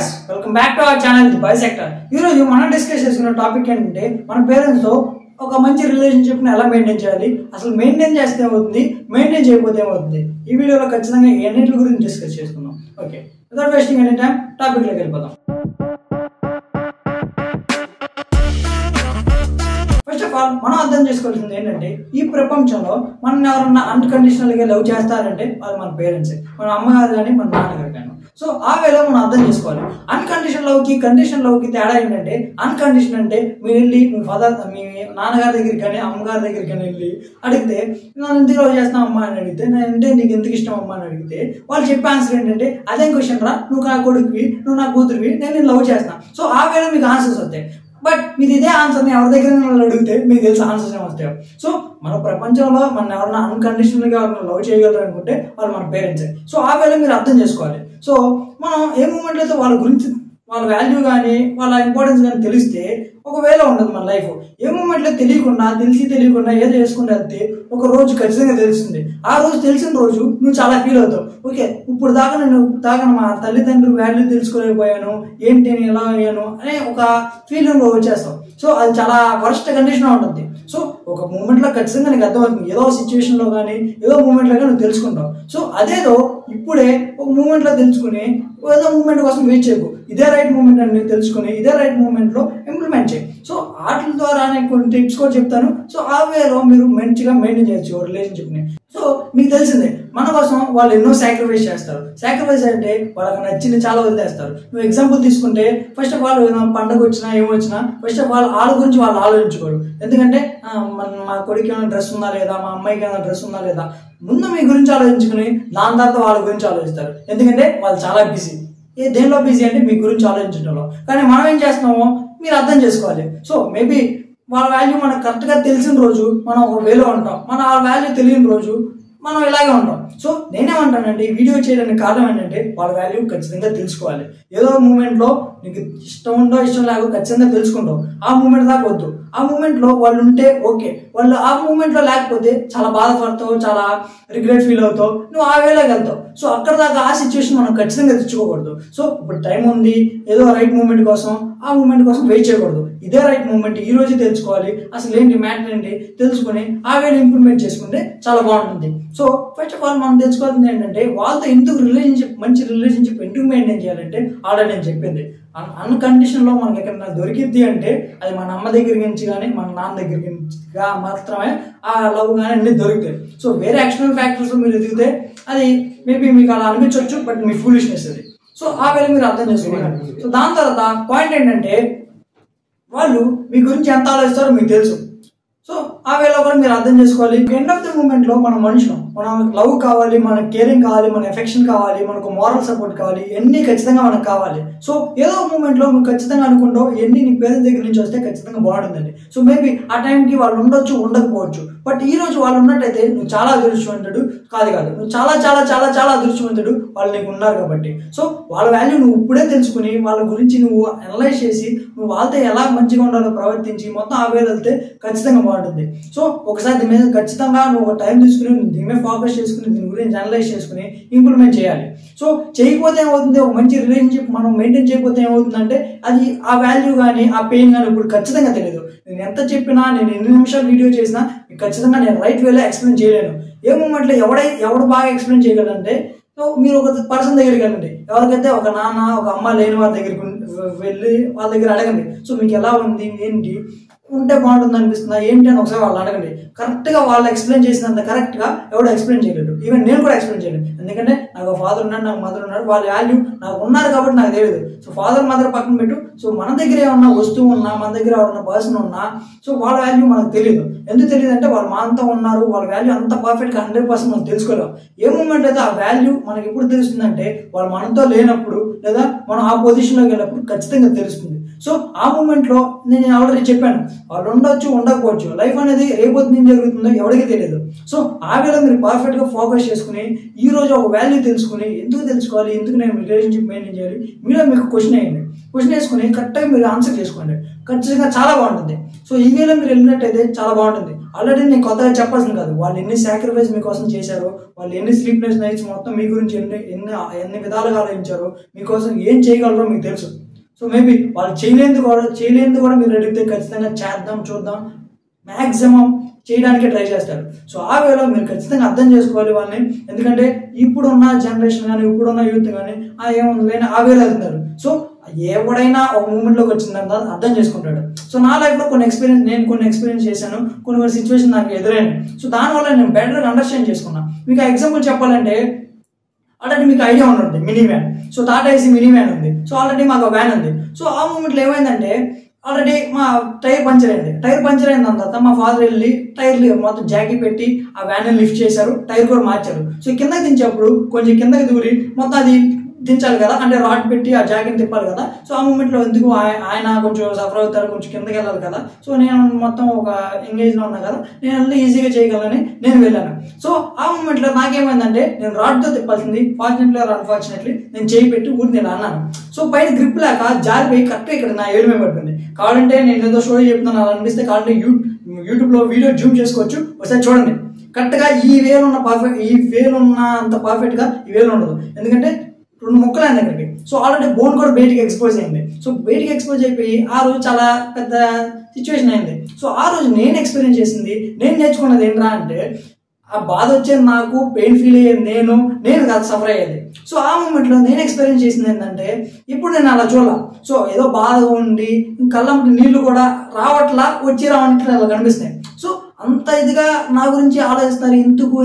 guys, welcome back to our channel The Boy Sector. ఈరోజు మనం discuss చేసుకున్న topic ఏంటంటే మన పేరెంట్స్ తో ఒక మంచి రిలేషన్షిప్ ని ఎలా మెయింటైన్ చేయాలి, అసలు మెయింటైన్ చేస్తే ఏమవుతుంది, మెయింటైన్ చేయకపోతే ఏమవుతుంది. ఈ వీడియోలో ఖచ్చితంగా ఎన్నిటి గురించి డిస్కస్ చేసుకుందాం. Okay, without wasting any time topic లోకి వెళ్ళిపోదాం. ఫస్ట్ ఆఫ్ ఆల్ మనం అర్థం చేసుకోవాల్సింది ఏంటంటే ఈ ప్రపంచంలో మనం ఎవరన్నా అన్కండిషనల్ గా లవ్ చేస్తారంటే అది మన పేరెంట్స్, మన అమ్మగారు కానీ మన నాన్నగారు కానీ. సో ఆ వేలో మనం అర్థం చేసుకోవాలి. అన్కండిషనల్ లవ్ కి కండిషన్ లవ్ కి తేడా ఏంటంటే, అన్కండిషన్ అంటే మీరు వెళ్ళి మీ ఫాదర్ మీ నాన్నగారి దగ్గరికి కానీ అమ్మగారి దగ్గరికి కానీ వెళ్ళి అడిగితే నేను ఎందుకు లవ్ చేస్తాను అమ్మా అని అడిగితే, అంటే నీకు ఎందుకు ఇష్టం అమ్మా అని అడిగితే వాళ్ళు చెప్పే ఆన్సర్ ఏంటంటే అదేం క్వశ్చన్ రా, నువ్వు నా కొడుకువి, నువ్వు నా కూతురువి, నేను లవ్ చేస్తాను. సో ఆ వేలో మీకు ఆన్సర్స్ వస్తాయి. బట్ మీరు ఇదే ఆన్సర్ని ఎవరి దగ్గర అడిగితే మీకు తెలిసిన ఆన్సర్స్ ఏమొస్తాయో. సో మన ప్రపంచంలో మన ఎవరైనా అన్కండిషనల్ గా ఎవరైనా లవ్ చేయగలరు అనుకుంటే వాళ్ళు మన పేరెంట్సే. సో ఆ వేళ మీరు అర్థం చేసుకోవాలి. సో మనం ఏ మూమెంట్లో అయితే వాళ్ళ గురించి వాళ్ళ వాల్యూ కానీ వాళ్ళ ఇంపార్టెన్స్ కానీ తెలిస్తే ఒకవేళ ఉండదు మన లైఫ్. ఏ మూమెంట్లో తెలియకుండా తెలియకుండా ఏదో చేసుకుంటే వెళ్తే ఒక రోజు ఖచ్చితంగా తెలుస్తుంది. ఆ రోజు తెలిసిన రోజు నువ్వు చాలా ఫీల్ అవుతావు. ఓకే, ఇప్పుడు దాకా మా తల్లిదండ్రులు వాల్యూ తెలుసుకోలేకపోయాను, ఏంటి నేను ఎలా అయ్యాను అనే ఒక ఫీలింగ్ వచ్చేస్తావు. సో అది చాలా వర్స్ట్ కండిషన్ ఉంటుంది. సో ఒక మూమెంట్లో ఖచ్చితంగా నీకు అర్థమవుతుంది, ఏదో సిచ్యువేషన్లో కానీ ఏదో మూమెంట్లో కానీ నువ్వు తెలుసుకుంటావు. సో అదేదో ఇప్పుడే ఒక మూమెంట్లో తెలుసుకుని ఏదో మూమెంట్ కోసం వెయిట్ చేయకు. ఇదే రైట్ మూమెంట్ అని తెలుసుకుని ఇదే రైట్ మూమెంట్లో ఇంప్లిమెంట్ చేయి. సో వాటి ద్వారా నేను కొన్ని టిప్స్ కూడా చెప్తాను. సో ఆ వేలో మీరు మంచిగా మెయింటైన్ చేయొచ్చు రిలేషన్షిప్ని. సో మీకు తెలిసిందే మన కోసం వాళ్ళు ఎన్నో సాక్రిఫైస్ చేస్తారు. సాక్రిఫైస్ అంటే వాళ్ళకి నచ్చింది చాలా వదిలేస్తారు. నువ్వు ఎగ్జాంపుల్ తీసుకుంటే ఫస్ట్ ఆఫ్ ఆల్ పండగ వచ్చినా ఏమొచ్చినా ఫస్ట్ ఆఫ్ ఆల్ వాళ్ళ గురించి వాళ్ళు ఆలోచించుకోరు. ఎందుకంటే మా కొడుకు ఏమైనా డ్రెస్ ఉందా లేదా, మా అమ్మాయికి ఏమైనా డ్రెస్ ఉందా లేదా, ముందు మీ గురించి ఆలోచించుకుని దాని తర్వాత వాళ్ళ గురించి ఆలోచిస్తారు. ఎందుకంటే వాళ్ళు చాలా బిజీ. దేనిలో బిజీ అంటే మీ గురించి ఆలోచించడంలో. కానీ మనం ఏం చేస్తున్నామో మీరు అర్థం చేసుకోవాలి. సో మేబీ వాళ్ళ వాల్యూ మనకు కరెక్ట్గా తెలిసిన రోజు మనం ఒక వేలో ఉంటాం, మన ఆ వాల్యూ తెలియని రోజు మనం ఇలాగే ఉంటాం. సో నేనేమంటానంటే ఈ వీడియో చేయడానికి కారణం ఏంటంటే వాళ్ళ వాల్యూ ఖచ్చితంగా తెలుసుకోవాలి. ఏదో మూమెంట్లో నీకు ఇష్టం ఉందో ఇష్టం లేకో ఖచ్చితంగా తెలుసుకుంటావు. ఆ మూమెంట్ దాకా వద్దు. ఆ మూమెంట్లో వాళ్ళు ఉంటే ఓకే, వాళ్ళు ఆ మూమెంట్లో లేకపోతే చాలా బాధపడతావు, చాలా రిగ్రెట్ ఫీల్ అవుతావు, నువ్వు ఆ వేలోకి వెళ్తావు. సో అక్కడ దాకా ఆ సిచ్యువేషన్ మనం ఖచ్చితంగా తెచ్చుకోకూడదు. సో ఇప్పుడు టైం ఉంది, ఏదో రైట్ మూమెంట్ కోసం ఆ మూమెంట్ కోసం వెయిట్ చేయకూడదు. ఇదే రైట్ మూమెంట్, ఈ రోజు తెలుసుకోవాలి అసలు ఏంటి మ్యాటర్ ఏంటి తెలుసుకుని ఆ వేలో ఇంప్లిమెంట్ చేసుకుంటే చాలా బాగుంటుంది. సో ఫస్ట్ ఆఫ్ ఆల్ మనం తెలుసుకోవాల్సింది ఏంటంటే వాళ్ళతో ఎందుకు మంచి రిలేషన్షిప్ ఎందుకు మెయింటైన్ చేయాలంటే ఆల్రెడీ నేను చెప్పింది, అన్కండిషన్లో మనకి ఎక్కడైనా దొరికిద్ది అంటే అది మన అమ్మ దగ్గర నుంచి కానీ మన నాన్న దగ్గర నుంచి మాత్రమే ఆ లవ్ కానీ అన్ని దొరుకుతాయి. సో వేరే ఎక్స్టర్నల్ ఫ్యాక్టర్స్ మీరు ఎదిగితే అది మేబీ మీకు అలా అనిపించవచ్చు, బట్ మీ ఫూలిష్నెస్ అది. సో ఆ వేళ మీరు అర్థం చేసుకోవాలి. సో దాని తర్వాత పాయింట్ ఏంటంటే వాళ్ళు మీ గురించి ఎంత ఆలోచిస్తారో మీకు తెలుసు. సో ఆ వేళ కూడా మీరు అర్థం చేసుకోవాలి. ఎండ్ ఆఫ్ ద మూమెంట్ లో మనం మనుషులు, మనం లవ్ కావాలి, మనకు కేరింగ్ కావాలి, మన ఎఫెక్షన్ కావాలి, మనకు మోరల్ సపోర్ట్ కావాలి, ఎన్ని ఖచ్చితంగా మనకు కావాలి. సో ఏదో మూమెంట్ లో నువ్వు ఖచ్చితంగా అనుకుంటావు ఎన్ని నీ పేరెంట్స్ దగ్గర నుంచి వస్తే ఖచ్చితంగా బాగుంటుందండి. సో మేబీ ఆ టైంకి వాళ్ళు ఉండొచ్చు ఉండకపోవచ్చు, బట్ ఈ రోజు వాళ్ళు ఉన్నట్టయితే నువ్వు చాలా అదృష్టవంతుడు కాదు నువ్వు చాలా చాలా చాలా చాలా అదృష్టవంతుడు వాళ్ళు నీకు ఉన్నారు కాబట్టి. సో వాళ్ళ వాల్యూ నువ్వు ఇప్పుడే తెలుసుకుని వాళ్ళ గురించి నువ్వు అనలైజ్ చేసి నువ్వు వాళ్ళతో ఎలా మంచిగా ఉండాలో ప్రవర్తించి మొత్తం ఆ వేలు వెళ్తే ఖచ్చితంగా బాగుంటుంది. సో ఒకసారి దీని మీద ఖచ్చితంగా నువ్వు ఒక టైం తీసుకుని దీని మీద ఫోకస్ చేసుకుని దీని గురించి అనలైజ్ చేసుకుని ఇంప్లిమెంట్ చేయాలి. సో చేయకపోతే ఏమవుతుంది, ఒక మంచి రిలేషన్షిప్ మనం మెయింటైన్ చేయకపోతే ఏమవుతుందంటే అది ఆ వాల్యూ కానీ ఆ పెయిన్ కానీ ఇప్పుడు ఖచ్చితంగా తెలియదు. నేను ఎంత చెప్పినా, నేను ఎన్ని నిమిషాలు వీడియో చేసినా ఖచ్చితంగా నేను రైట్ వేలో ఎక్స్ప్లెయిన్ చేయలేను. ఏ మూమెంట్లో ఎవడు బాగా ఎక్స్ప్లెయిన్ చేయగలంటే, సో మీరు ఒక పర్సన్ దగ్గరికి వెళ్ళండి, ఎవరికైతే ఒక నాన్న ఒక అమ్మ లేని వారి దగ్గరికి వెళ్ళి వాళ్ళ దగ్గర అడగండి. సో మీకు ఎలా ఉంది, ఏంటి ఉంటే బాగుంటుంది అనిపిస్తుందా ఏంటి అని ఒకసారి వాళ్ళు అడగండి. కరెక్ట్గా వాళ్ళు ఎక్స్ప్లెయిన్ చేసినంత కరెక్ట్గా ఎవడో ఎక్స్ప్లెయిన్ చేయలేడు. ఈవెన్ నేను కూడా ఎక్స్ప్లెయిన్ చేయలేదు. ఎందుకంటే నాకు ఫాదర్ ఉన్నాడు, నాకు మదర్ ఉన్నాడు, వాళ్ళ వాల్యూ నాకు ఉన్నారు కాబట్టి నాకు తెలియదు. సో ఫాదర్ మదర్ పక్కన పెట్టు, సో మన దగ్గర ఏమన్నా వస్తువు ఉన్నా, మన దగ్గర ఎవరన్నా పర్సన్ ఉన్నా, సో వాళ్ళ వాల్యూ మనకు తెలియదు. ఎందుకు తెలియదు అంటే వాళ్ళు మనతో ఉన్నారు, వాళ్ళ వాల్యూ అంత పర్ఫెక్ట్గా 100% మనం తెలుసుకోలేము. ఏ మూమెంట్ అయితే ఆ వాల్యూ మనకి ఎప్పుడు తెలుస్తుందంటే వాళ్ళు మనతో లేనప్పుడు లేదా మనం ఆ పొజిషన్లోకి వెళ్ళినప్పుడు ఖచ్చితంగా తెలుస్తుంది. సో ఆ మూమెంట్లో నేను ఆల్రెడీ చెప్పాను, వాళ్ళు ఉండొచ్చు ఉండకపోవచ్చు, లైఫ్ అనేది రేపొద్దు ఏం జరుగుతుందో ఎవరికి తెలియదు. సో ఆ వేళ మీరు పర్ఫెక్ట్గా ఫోకస్ చేసుకుని ఈ రోజు ఒక వాల్యూ తెలుసుకుని ఎందుకు తెలుసుకోవాలి, ఎందుకు నేను రిలేషన్షిప్ మెయింటైన్ చేయాలి, మీలో మీకు క్వశ్చన్ వేయండి. క్వశ్చన్ వేసుకుని కరెక్ట్గా మీరు ఆన్సర్ చేసుకోండి. ఖచ్చితంగా చాలా బాగుంటుంది. సో ఈ వేలో మీరు వెళ్ళినట్టయితే చాలా బాగుంటుంది. ఆల్రెడీ నేను కొత్తగా చెప్పాల్సింది కాదు, వాళ్ళు ఎన్ని సాక్రిఫైస్ మీకోసం చేశారు, వాళ్ళు ఎన్ని స్లీప్లెస్ నైట్స్ మొత్తం మీ గురించి ఎన్ని విధాలుగా ఆలోచించారు, మీకోసం ఏం చేయగలరో మీకు తెలుసు. సో మేబీ వాళ్ళు చేయలేంది కూడా మీరు అడిగితే ఖచ్చితంగా చేద్దాం, చూద్దాం, మ్యాక్సిమం చేయడానికి ట్రై చేస్తారు. సో ఆ వేలో మీరు ఖచ్చితంగా అర్థం చేసుకోవాలి వాళ్ళని. ఎందుకంటే ఇప్పుడున్న జనరేషన్ కానీ ఇప్పుడున్న యూత్ కానీ ఏముంది ఆ వేలో వెళ్తున్నారు. సో ఎవడైనా ఒక మూమెంట్లోకి వచ్చిన తర్వాత అర్థం చేసుకుంటాడు. సో నా లైఫ్లో కొన్ని ఎక్స్పీరియన్స్ చేశాను, కొన్ని సిచ్యువేషన్ నాకు ఎదురైనాయి. సో దానివల్ల నేను బెటర్గా అండర్స్టాండ్ చేసుకున్నాను. మీకు ఎగ్జాంపుల్ చెప్పాలంటే ఆల్రెడీ మీకు ఐడియా ఉంటుంది mini van. So Tata AC mini van ఉంది. సో ఆల్రెడీ మాకు వ్యాన్ ఉంది. సో ఆ మూమెంట్లో ఏమైందంటే ఆల్రెడీ మా టైర్ పంచర్ అయింది తర్వాత మా ఫాదర్ వెళ్ళి టైర్లు మొత్తం జాకీ పెట్టి ఆ వ్యాన్ లిఫ్ట్ చేశారు, టైర్ కూడా మార్చారు. సో కిందకి దించేప్పుడు కొంచెం కిందకి దూరి మొత్తం అది దించాలి కదా, అంటే రాడ్ పెట్టి ఆ జాకెట్ తిప్పాలి కదా. సో ఆ మూమెంట్లో ఎందుకు ఆయన కొంచెం సఫర్ అవుతారు, కొంచెం కిందకి వెళ్ళాలి కదా. సో నేను మొత్తం ఒక ఎంగేజ్లో ఉన్నా కదా, నేను వెళ్ళి ఈజీగా చేయగలని నేను వెళ్ళాను. సో ఆ మూమెంట్లో నాకేమైందంటే నేను రాడ్తో తిప్పాల్సింది ఫార్చునేట్లీ ఆర్ అన్ఫార్చునేట్లీ నేను చేయి పెట్టి ఊరి నేను అన్నాను. సో పైన గ్రిప్ లేక జారిపోయి కరెక్ట్గా ఇక్కడ నా ఏలు మీద పడుతుంది. కావాలంటే నేను ఏదో స్టోరీ చెప్తున్నాను అలా అనిపిస్తే కావాలంటే యూట్యూబ్లో వీడియో జూమ్ చేసుకోవచ్చు, ఒకసారి చూడండి. కరెక్ట్గా ఈ వేలు ఉన్న అంత పర్ఫెక్ట్గా ఈ వేలు ఉండదు, ఎందుకంటే 2 ముక్కలు అయింది అక్కడికి. సో ఆల్రెడీ బోన్ కూడా బయటికి ఎక్స్పోజ్ అయింది. సో బయటికి ఎక్స్పోజ్ అయిపోయి ఆ రోజు చాలా పెద్ద సిచ్యువేషన్ అయింది. సో ఆ రోజు నేను ఎక్స్పీరియన్స్ చేసింది, నేను నేర్చుకున్నది ఏంట్రా అంటే ఆ బాధ వచ్చేది నాకు, పెయిన్ ఫీల్ అయ్యేది నేను కాదు సఫర్ అయ్యేది. సో ఆ మూమెంట్లో నేను ఎక్స్పీరియన్స్ చేసింది ఏంటంటే ఇప్పుడు నేను అలా చూడాల. సో ఏదో బాధ ఉండి కళ్ళంటి నీళ్లు కూడా రావట్లా అలా కనిపిస్తున్నాయి. సో అంత ఇదిగా నా గురించి ఆలోచిస్తారు.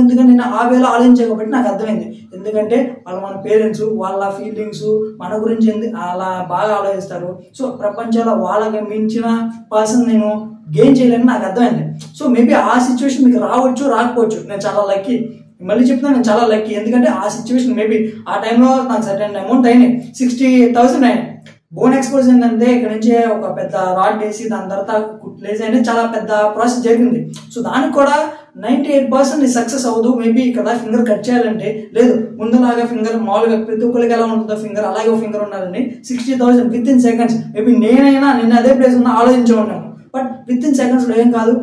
ఎందుకంటే నేను ఆ వేలో ఆలోచించకపోతే నాకు అర్థమైంది. ఎందుకంటే మన పేరెంట్స్ వాళ్ళ ఫీలింగ్స్ మన గురించి అలా బాగా ఆలోచిస్తారు. సో ప్రపంచంలో వాళ్ళకి మించిన పర్సన్ నేను గెయిన్ చేయలేని నాకు అర్థమైంది. సో మేబీ ఆ సిచ్యువేషన్ మీకు రాకపోవచ్చు. నేను చాలా లక్కీ, మళ్ళీ చెప్తున్నాను, నేను చాలా లక్కీ. ఎందుకంటే ఆ సిచ్యువేషన్ మేబీ ఆ టైంలో నాకు సర్టెన్ అమౌంట్ అయినాయి, 60,000 అయినాయి. బోన్ ఎక్స్పోజ్ ఏంటంటే ఇక్కడ నుంచి ఒక పెద్ద రాడ్ వేసి దాని తర్వాత కుట్లేసి అనేది చాలా పెద్ద ప్రాసెస్ జరిగింది. సో దానికి కూడా 98% సక్సెస్ అవ్వదు. మేబీ ఇక్కడ ఫింగర్ కట్ చేయాలంటే లేదు, ముందులాగా ఫింగర్ మామూలుగా ప్రతి ఒక్కరికి ఎలా ఉంటుందో ఫింగర్ అలాగే ఒక ఫింగర్ ఉండాలని 60,000 within seconds. మేబీ నేను అదే ప్లేస్ ఉన్నా ఆలోచించే ఉన్నాను, బట్ within seconds ఏం కాదు,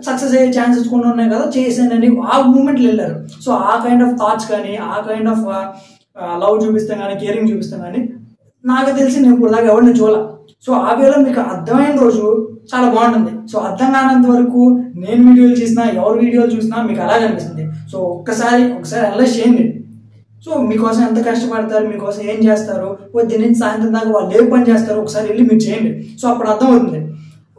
సక్సెస్ అయ్యే ఛాన్సెస్ కొన్ని ఉన్నాయి కదా, చేసానని ఆ మూమెంట్లు వెళ్ళారు. సో ఆ కైండ్ ఆఫ్ థాట్స్ కానీ ఆ కైండ్ ఆఫ్ లవ్ చూపిస్తాం కానీ కేరింగ్ చూపిస్తాం కానీ నాకు తెలిసి నేను ఇప్పుడు దాకా ఎవరిని చూడాల. సో ఆ వేలో మీకు అర్థమైన రోజు చాలా బాగుంటుంది. సో అర్థం కానంత వరకు నేను వీడియోలు చేసినా ఎవరు వీడియోలు చూసినా మీకు అలాగే అనిపిస్తుంది. సో ఒకసారి అనలైజ్ చేయండి. సో మీకోసం ఎంత కష్టపడతారు, మీకోసం ఏం చేస్తారు, పొద్దున్న నుంచి సాయంత్రం దాకా వాళ్ళు ఏ పని చేస్తారు ఒకసారి వెళ్ళి మీరు చేయండి. సో అప్పుడు అర్థమవుతుంది,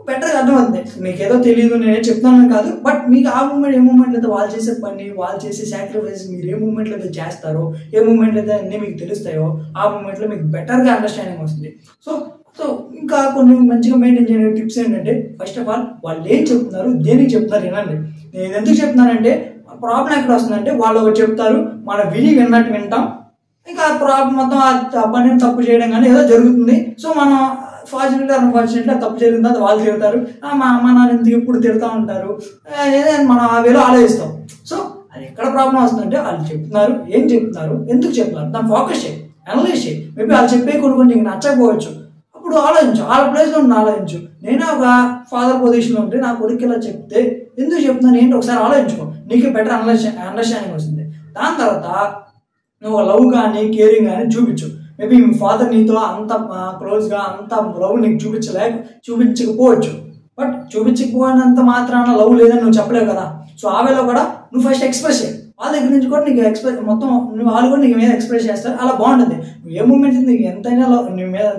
బెటర్గా అర్థమవుతుంది. మీకు ఏదో తెలియదు నేనే చెప్తాను కాదు, బట్ మీకు ఆ మూమెంట్ ఏ మూమెంట్ అయితే వాళ్ళు చేసే పని, వాళ్ళు చేసే సాక్రిఫైస్ మీరు ఏ మూమెంట్లో అయితే చేస్తారో, ఏ మూమెంట్లో అయితే అన్నీ మీకు తెలుస్తాయో ఆ మూమెంట్లో మీకు బెటర్గా అండర్స్టాండింగ్ వస్తుంది. సో ఇంకా కొన్ని మంచిగా మెయింటైన్ చేయడం టిప్స్ ఏంటంటే ఫస్ట్ ఆఫ్ ఆల్ వాళ్ళు ఏం చెప్తున్నారు, దేనికి చెప్తున్నారు వినండి. నేను ఎందుకు చెప్తున్నానంటే ప్రాబ్లం ఎక్కడ వస్తుందంటే వాళ్ళు ఒకటి చెప్తారు, మనం విన్నట్టు వింటాం, ఇంకా ప్రాబ్లం మొత్తం ఆ పనిని తప్పు చేయడం కానీ ఏదో జరుగుతుంది. సో మనం అన్ఫార్చునేట్లీ తప్పు జరిగిన తర్వాత వాళ్ళు తిడతారు, మా అమ్మ నాన్న ఎందుకు ఎప్పుడు తిడతా ఉంటారు, మనం ఆ వేలో ఆలోచిస్తాం. సో అది ఎక్కడ ప్రాబ్లం వస్తుందంటే వాళ్ళు చెప్తున్నారు, ఏం చెప్తున్నారు, ఎందుకు చెప్తున్నారు, దాన్ని ఫోకస్ చేయి, అనలైజ్ చేయి. మేబీ వాళ్ళు చెప్పే కొన్ని నీకు నచ్చకపోవచ్చు, అప్పుడు ఆలోచించు, వాళ్ళ ప్లేస్లో ఉండి ఆలోచించు. నేనే ఒక ఫాదర్ పొజిషన్లో ఉంటే నా కొడుకు ఇలా చెప్తే ఎందుకు చెప్తున్నాను ఏంటి ఒకసారి ఆలోచించుకో, నీకు బెటర్ అండర్స్టాండింగ్ వస్తుంది. దాని తర్వాత నువ్వు లవ్ కానీ కేరింగ్ కానీ చూపించు. మేబీ మీ ఫాదర్ నీతో అంత క్లోజ్గా అంత లవ్ నీకు చూపించకపోవచ్చు, బట్ చూపించకపోయినంత మాత్రాన లవ్ లేదని నువ్వు చెప్పలేవు కదా. సో ఆ వేలో కూడా నువ్వు ఫస్ట్ ఎక్స్ప్రెస్ చేయి, వాళ్ళ దగ్గర నుంచి కూడా నీకు మొత్తం వాళ్ళు కూడా నీకు మీద ఎక్స్ప్రెస్ చేస్తారు, అలా బాగుంటుంది. నువ్వు ఏ మూమెంట్ నీకు ఎంతైనా లవ్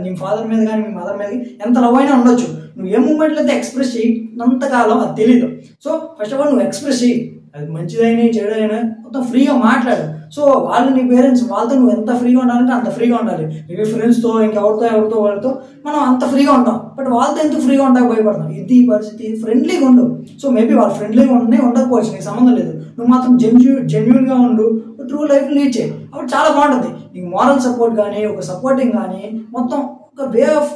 నీ ఫాదర్ మీద కానీ మీ మదర్ మీద ఎంత లవ్ అయినా ఉండొచ్చు, నువ్వు ఏ మూమెంట్లో అయితే ఎక్స్ప్రెస్ చేయనంతకాలం అది తెలీదు. సో ఫస్ట్ ఆఫ్ ఆల్ నువ్వు ఎక్స్ప్రెస్ చేయి, అది మంచిదైనా చెడుదైనా మొత్తం ఫ్రీగా మాట్లాడు. సో వాళ్ళు నీ పేరెంట్స్, వాళ్ళతో నువ్వు ఎంత ఫ్రీగా ఉండాలంటే అంత ఫ్రీగా ఉండాలి. మేబీ ఫ్రెండ్స్తో వాళ్ళతో మనం అంత ఫ్రీగా ఉంటాం, బట్ వాళ్ళతో ఎందుకు ఫ్రీగా ఉంటాక భయపడతాం. ఇది పరిస్థితి, ఫ్రెండ్లీగా ఉండు. సో మేబీ వాళ్ళు ఫ్రెండ్లీగా ఉండకపోవచ్చు, నీకు సంబంధం లేదు, నువ్వు మాత్రం జెన్యూన్గా ఉండు, ట్రూ లైఫ్ లీడ్ చేయి, అప్పుడు చాలా బాగుంటుంది. నీకు మారల్ సపోర్ట్ కానీ ఒక సపోర్టింగ్ కానీ మొత్తం ఒక వే ఆఫ్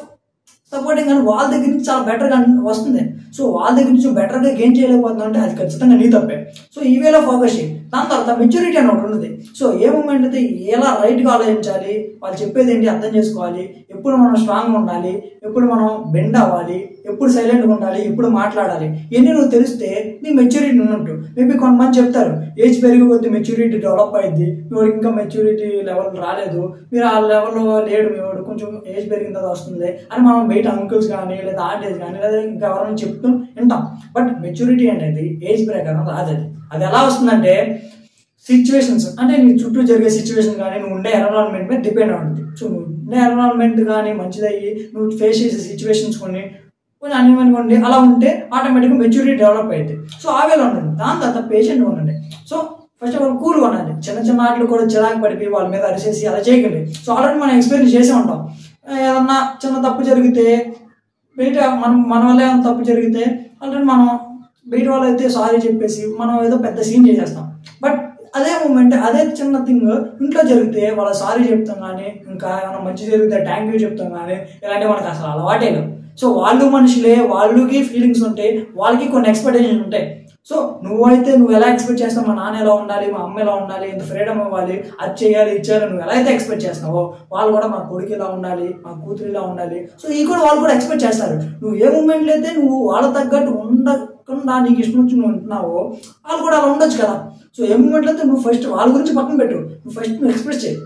సపోర్టింగ్ కానీ వాళ్ళ దగ్గర నుంచి చాలా బెటర్గా వస్తుంది. సో వాళ్ళ దగ్గర నుంచి బెటర్గా గెయిన్ చేయలేకపోతున్నావు అంటే అది ఖచ్చితంగా నీ తప్పే. సో ఈ వేలో ఫోకస్ చేయి. దాని తర్వాత మెచ్యూరిటీ అని ఒకటి ఉంటుంది. సో ఏ మూమెంట్ అయితే ఎలా రైట్గా ఆలోచించాలి, వాళ్ళు చెప్పేది ఏంటి అర్థం చేసుకోవాలి, ఎప్పుడు మనం స్ట్రాంగ్గా ఉండాలి, ఎప్పుడు మనం బెండ్ అవ్వాలి, ఎప్పుడు సైలెంట్గా ఉండాలి, ఎప్పుడు మాట్లాడాలి, ఇవన్నీ నువ్వు తెలిస్తే నీ మెచ్యూరిటీ ఉన్నట్టు. మేబీ కొంతమంది చెప్తారు ఏజ్ పెరిగే కొద్దీ మెచ్యూరిటీ డెవలప్ అయింది, మీరు ఇంకా మెచ్యూరిటీ లెవెల్ రాలేదు, మీరు ఆ లెవెల్లో లేడు, మీరు కొంచెం ఏజ్ పెరిగిన తర్వాత వస్తుంది అని మనం బయట అంకుల్స్ కానీ లేదా ఆంటీస్ కానీ లేదా ఇంకా ఎవరైనా చెప్తూ వింటాం. బట్ మెచ్యూరిటీ అనేది ఏజ్ ప్రకారం రాదు. అది ఎలా వస్తుందంటే సిచ్యువేషన్స్, అంటే నీ చుట్టూ జరిగే సిచ్యువేషన్ కానీ నువ్వు ఉండే ఎన్విరాన్మెంట్ మీద డిపెండ్ ఉంటుంది. సో నువ్వు ఉండే ఎన్విరాన్మెంట్ కానీ మంచిదయ్యి నువ్వు ఫేస్ చేసే సిచ్యువేషన్స్ కొంచెం అనుకోండి అలా ఉంటే ఆటోమేటిక్గా మెచ్యూరిటీ డెవలప్ అవుతుంది. సో ఆ వేలో ఉండండి. దాని తర్వాత పేషెంట్గా ఉండండి. సో ఫస్ట్ ఆఫ్ ఆల్ కూల్గా ఉండండి. చిన్న చిన్న ఆటలు కూడా చిరాకు పడిపోయి వాళ్ళ మీద అరిసేసి అలా చేయకండి. సో ఆల్రెడీ మనం ఎక్స్పీరియన్స్ చేసే ఉంటాం. ఏదన్నా చిన్న తప్పు జరిగితే బయట మన వల్ల ఏమైనా తప్పు జరిగితే ఆల్రెడీ మనం బయట వాళ్ళు అయితే సారీ చెప్పేసి మనం ఏదో పెద్ద సీన్ చేసేస్తాం. బట్ అదే మూమెంట్ అదే చిన్న థింగ్ ఇంట్లో జరిగితే వాళ్ళ సారీ చెప్తాం కానీ ఇంకా ఏమైనా మంచి జరిగితే థ్యాంక్ యూ చెప్తాం కానీ ఇలాంటివి మనకు అసలు అలవాటే లేదు. సో వాళ్ళు మనుషులే, వాళ్ళకి ఫీలింగ్స్ ఉంటాయి, వాళ్ళకి కొన్ని ఎక్స్పెక్టేషన్స్ ఉంటాయి. సో నువ్వు ఎలా ఎక్స్పెక్ట్ చేస్తావు, మా నాన్న ఎలా ఉండాలి, మా అమ్మ ఎలా ఉండాలి, ఎంత ఫ్రీడమ్ ఇవ్వాలి, అది చేయాలి ఇచ్చేయాలి, నువ్వు ఎలా అయితే ఎక్స్పెక్ట్ చేస్తున్నావో వాళ్ళు కూడా మా కొడుకు ఇలా ఉండాలి, మా కూతురు ఇలా ఉండాలి. సో ఈ కూడా వాళ్ళు కూడా ఎక్స్పెక్ట్ చేస్తారు. నువ్వు ఏ మూమెంట్లో అయితే నువ్వు వాళ్ళ తగ్గట్టు ఉండకుండా నీకు ఇష్టం వచ్చి నువ్వు ఉంటున్నావో వాళ్ళు కూడా అలా ఉండొచ్చు కదా. సో ఏ మూమెంట్లో అయితే నువ్వు ఫస్ట్ వాళ్ళ గురించి పక్కన పెట్టు, నువ్వు ఫస్ట్ నువ్వు ఎక్స్ప్రెస్ చేయి.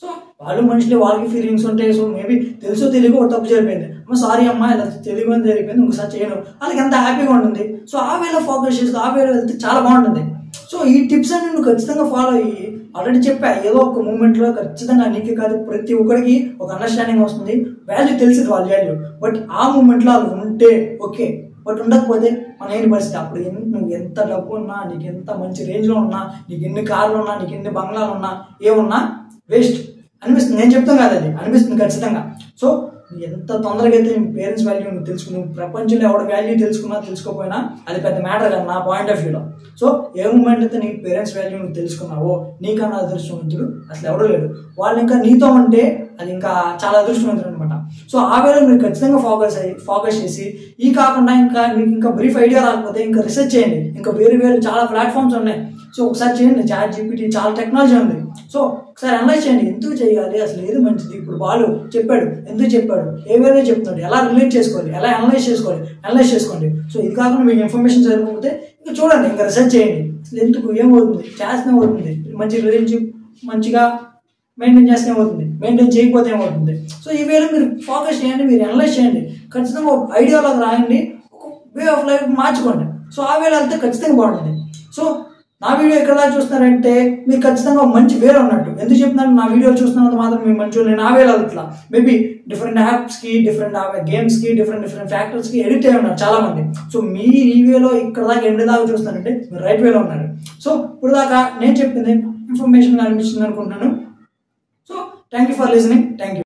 సో వాళ్ళు మనుషులే, వాళ్ళకి ఫీలింగ్స్ ఉంటాయి. సో మేబీ తెలుసో తెలియకో ఒక తప్పు జరిపోయింది, అమ్మ సారీ అమ్మ ఇలా తెలియని జరిగిపోయింది ఇంకోసారి చేయను, వాళ్ళకి ఎంత హ్యాపీగా ఉంటుంది. సో ఆ వేలో ఫోకస్ చేసి ఆ వేలో వెళ్తే చాలా బాగుంటుంది. సో ఈ టిప్స్ అన్ని నువ్వు ఖచ్చితంగా ఫాలో అయ్యి ఆల్రెడీ చెప్పా, ఏదో ఒక మూమెంట్లో ఖచ్చితంగా నీకే కాదు ప్రతి ఒక్కరికి ఒక అండర్స్టాండింగ్ వస్తుంది, వాల్యూ తెలిసింది వాళ్ళ వాల్యూ. బట్ ఆ మూమెంట్లో వాళ్ళు ఉంటే ఓకే, బట్ ఉండకపోతే మన ఏంటి పరిస్థితి? అప్పుడు నువ్వు ఎంత డబ్బు ఉన్నా, నీకు ఎంత మంచి రేంజ్లో ఉన్నా, నీకు ఎన్ని కార్లు ఉన్నా, నీకు ఎన్ని బంగ్లాలు ఉన్నా, ఏమున్నా వేస్ట్ అనిపిస్తుంది. నేను చెప్తాను కదా, అది అనిపిస్తుంది ఖచ్చితంగా. సో ఎంత తొందరగా అయితే నీ పేరెంట్స్ వాల్యూ నువ్వు తెలుసుకుని, ప్రపంచంలో ఎవడ వాల్యూ తెలుసుకోకపోయినా అది పెద్ద మ్యాటర్ కదా నా పాయింట్ ఆఫ్ వ్యూలో. సో ఏ మూమెంట్ అయితే నీ పేరెంట్స్ వాల్యూ నువ్వు తెలుసుకున్నావో నీకన్నా అదృష్టవంతుడు అసలు ఎవడూ లేడు. వాళ్ళు ఇంకా నీతో ఉంటే అది ఇంకా చాలా అదృష్టవంతుడు అనమాట. సో ఆ వేళ మీరు ఖచ్చితంగా ఫోకస్ చేసి ఈ కాకుండా ఇంకా మీకు ఇంకా బ్రీఫ్ ఐడియా రాకపోతే ఇంకా రీసెర్చ్ చేయండి. ఇంకా వేరు చాలా ప్లాట్ఫామ్స్ ఉన్నాయి. సో ఒకసారి చేయండి, ChatGPT చాలా టెక్నాలజీ ఉంది. సో ఒకసారి అనలైజ్ చేయండి, ఎందుకు చేయాలి, అసలు ఏది మంచిది, ఇప్పుడు వాళ్ళు చెప్పాడు ఎందుకు చెప్పాడు, ఏ వేరే చెప్తున్నాడు, ఎలా రిలేట్ చేసుకోవాలి, ఎలా అనలైజ్ చేసుకోండి. సో ఇది కాకుండా మీకు ఇన్ఫర్మేషన్ సరిపోతే ఇంకా చూడండి, ఇంకా రీసెర్చ్ చేయండి, అసలు ఎందుకు ఏమవుతుంది, చేస్తూనే అవుతుంది, మంచి రిలేషన్షిప్ మంచిగా మెయింటైన్ చేస్తూనే అవుతుంది, మెయింటైన్ చేయకపోతే ఏమవుతుంది. సో ఈ వేళ మీరు ఫోకస్ చేయండి, మీరు అనలైజ్ చేయండి, ఖచ్చితంగా ఒక ఐడియాలోకి రాయండి, ఒక వే ఆఫ్ లైఫ్ మార్చుకోండి. సో ఆ వేళ వెళ్తే ఖచ్చితంగా బాగుంటుంది. సో నా వీడియో ఎక్కడ దాకా చూస్తున్నారంటే మీరు ఖచ్చితంగా మంచి వేరే ఉన్నట్టు. ఎందుకు చెప్తున్నాను, నా వీడియో చూస్తున్నంత మాత్రం మీరు మంచి నేను ఆ వేళ వెళ్తున్నా. మేబీ డిఫరెంట్ యాప్స్కి, డిఫరెంట్ గేమ్స్కి, డిఫరెంట్ ఫ్యాక్టర్స్కి ఎడిట్ అయి ఉన్నారు చాలా మంది. సో మీ ఈ వేలో ఇక్కడ దాకా ఎండ్ దాకా చూస్తానంటే మీరు రైట్ వేలో ఉన్నారు. సో ఇప్పుడు దాకా నేను చెప్పింది ఇన్ఫర్మేషన్ అనిపిస్తుంది అనుకుంటున్నాను. So thank you for listening. Thank you.